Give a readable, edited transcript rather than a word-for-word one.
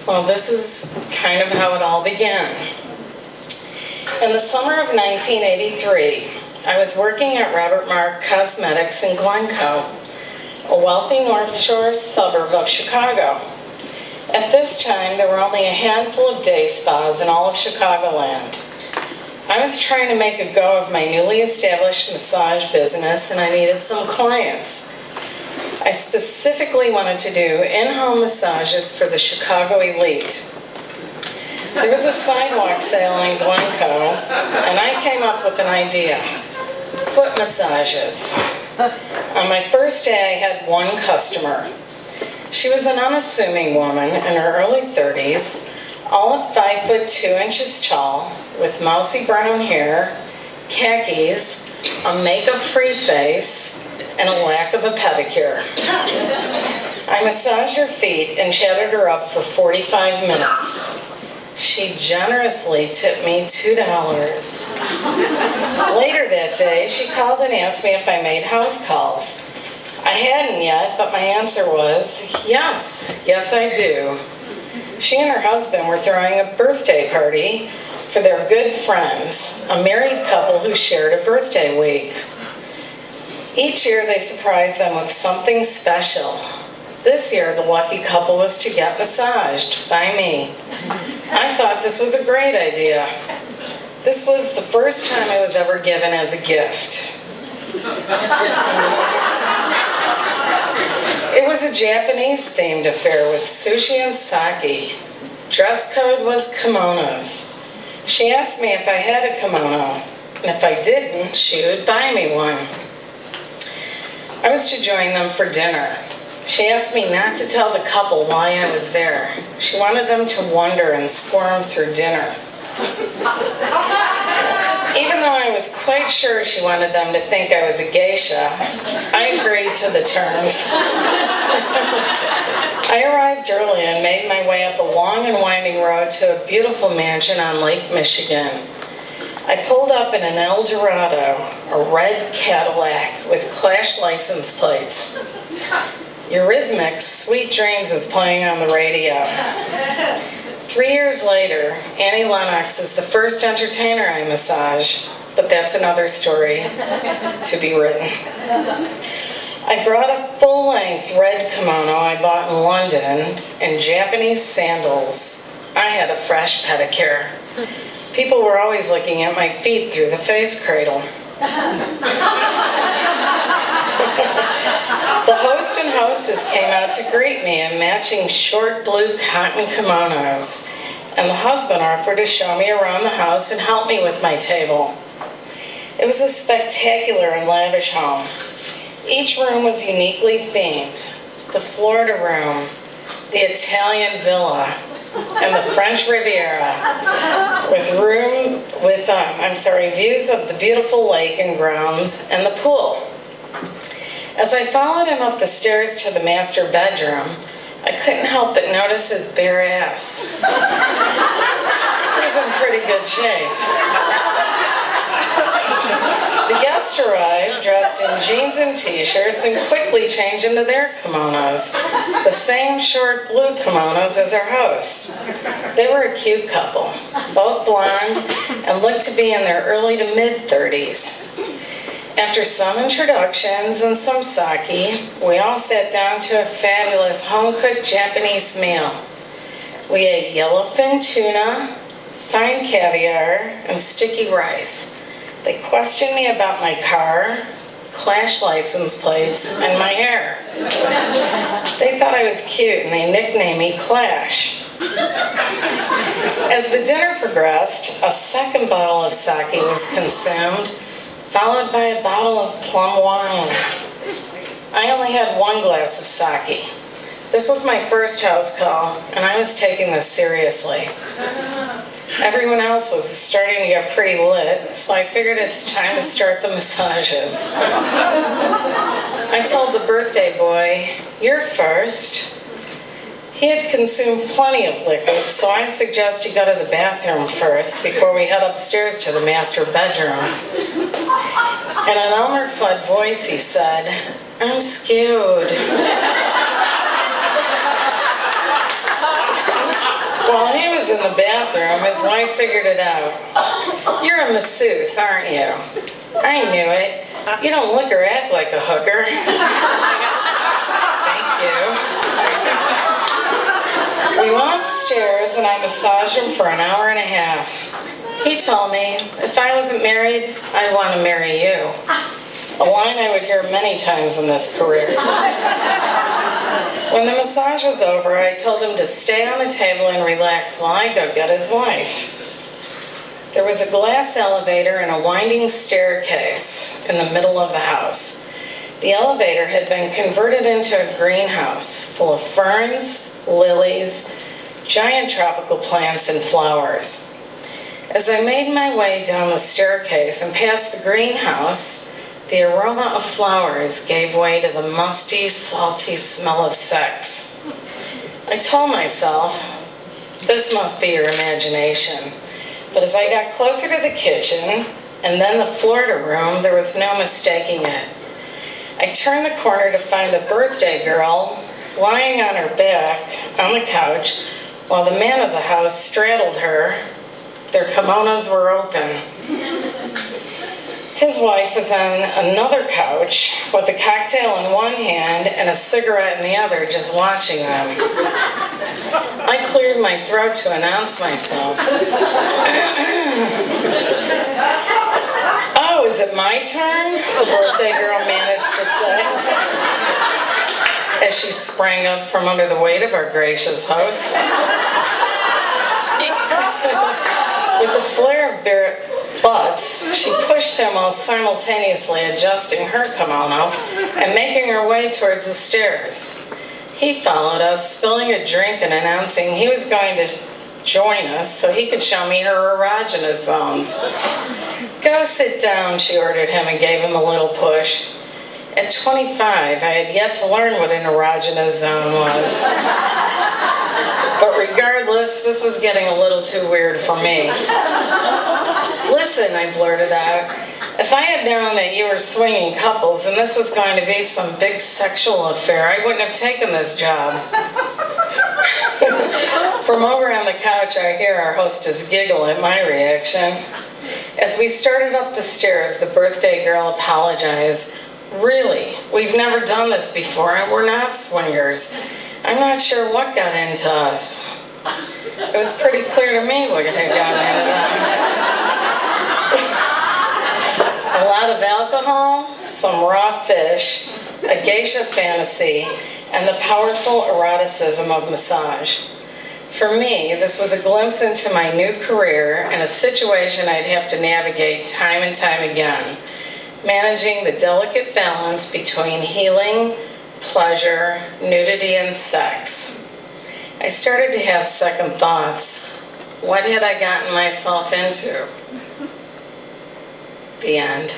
Well, this is kind of how it all began. In the summer of 1983, I was working at Robert Mark Cosmetics in Glencoe, a wealthy North Shore suburb of Chicago. At this time, there were only a handful of day spas in all of Chicagoland. I was trying to make a go of my newly established massage business, and I needed some clients. I specifically wanted to do in-home massages for the Chicago elite. There was a sidewalk sale in Glencoe, and I came up with an idea: foot massages. On my first day, I had one customer. She was an unassuming woman in her early 30s, all of 5'2" tall, with mousy brown hair, khakis, a makeup-free face, and a lack of a pedicure. I massaged her feet and chatted her up for 45 minutes. She generously tipped me $2. Later that day, she called and asked me if I made house calls. I hadn't yet, but my answer was, yes I do. She and her husband were throwing a birthday party for their good friends, a married couple who shared a birthday week. Each year they surprised them with something special. This year the lucky couple was to get massaged by me. I thought this was a great idea. This was the first time I was ever given as a gift. It was a Japanese-themed affair with sushi and sake. Dress code was kimonos. She asked me if I had a kimono, and if I didn't, she would buy me one. I was to join them for dinner. She asked me not to tell the couple why I was there. She wanted them to wonder and squirm through dinner. Even though I was quite sure she wanted them to think I was a geisha, I agreed to the terms. I arrived early and made my way up a long and winding road to a beautiful mansion on Lake Michigan. I pulled up in an El Dorado, a red Cadillac with Clash license plates. Eurythmics' Sweet Dreams is playing on the radio. 3 years later, Annie Lennox is the first entertainer I massage, but that's another story to be written. I brought a full-length red kimono I bought in London and Japanese sandals. I had a fresh pedicure. People were always looking at my feet through the face cradle. The host and hostess came out to greet me in matching short blue cotton kimonos, and the husband offered to show me around the house and help me with my table. It was a spectacular and lavish home. Each room was uniquely themed: the Florida room, the Italian villa, and the French Riviera, with views of the beautiful lake and grounds and the pool. As I followed him up the stairs to the master bedroom, I couldn't help but notice his bare ass. He was in pretty good shape. The guests arrived dressed in jeans and t-shirts and quickly changed into their kimonos, the same short blue kimonos as our host. They were a cute couple, both blonde and looked to be in their early to mid-30s. After some introductions and some sake, we all sat down to a fabulous home-cooked Japanese meal. We ate yellowfin tuna, fine caviar, and sticky rice. They questioned me about my car, Clash license plates, and my hair. They thought I was cute, and they nicknamed me Clash. As the dinner progressed, a second bottle of sake was consumed, followed by a bottle of plum wine. I only had one glass of sake. This was my first house call, and I was taking this seriously. Everyone else was starting to get pretty lit, so I figured it's time to start the massages. I told the birthday boy, "You're first." He had consumed plenty of liquid, so I suggest you go to the bathroom first before we head upstairs to the master bedroom. In an Elmer Fudd voice, he said, "I'm scared." bathroom, his wife figured it out. "You're a masseuse, aren't you?" I knew it. "You don't look or act like a hooker." Thank you. We went upstairs and I massaged him for an hour and a half. He told me, if I wasn't married, I'd want to marry you. A line I would hear many times in this career. When the massage was over, I told him to stay on the table and relax while I go get his wife. There was a glass elevator and a winding staircase in the middle of the house. The elevator had been converted into a greenhouse full of ferns, lilies, giant tropical plants, and flowers. As I made my way down the staircase and past the greenhouse, the aroma of flowers gave way to the musty, salty smell of sex. I told myself, this must be your imagination. But as I got closer to the kitchen and then the Florida room, there was no mistaking it. I turned the corner to find the birthday girl lying on her back on the couch while the man of the house straddled her. Their kimonos were open. His wife was on another couch with a cocktail in one hand and a cigarette in the other, just watching them. I cleared my throat to announce myself. "Oh, is it my turn?" the birthday girl managed to say, as she sprang up from under the weight of our gracious host. With a flare of bare butts, she pushed him while simultaneously adjusting her kimono and making her way towards the stairs. He followed us, spilling a drink and announcing he was going to join us so he could show me her erogenous zones. "Go sit down," she ordered him and gave him a little push. At 25, I had yet to learn what an erogenous zone was. But regardless, this was getting a little too weird for me. "Listen," I blurted out, "if I had known that you were swinging couples and this was going to be some big sexual affair, I wouldn't have taken this job." From over on the couch, I hear our hostess giggle at my reaction. As we started up the stairs, the birthday girl apologized. "Really, we've never done this before and we're not swingers. I'm not sure what got into us." It was pretty clear to me what had gotten into them. A lot of alcohol, some raw fish, a geisha fantasy, and the powerful eroticism of massage. For me, this was a glimpse into my new career and a situation I'd have to navigate time and time again, managing the delicate balance between healing, pleasure, nudity, and sex. I started to have second thoughts. What had I gotten myself into? The end.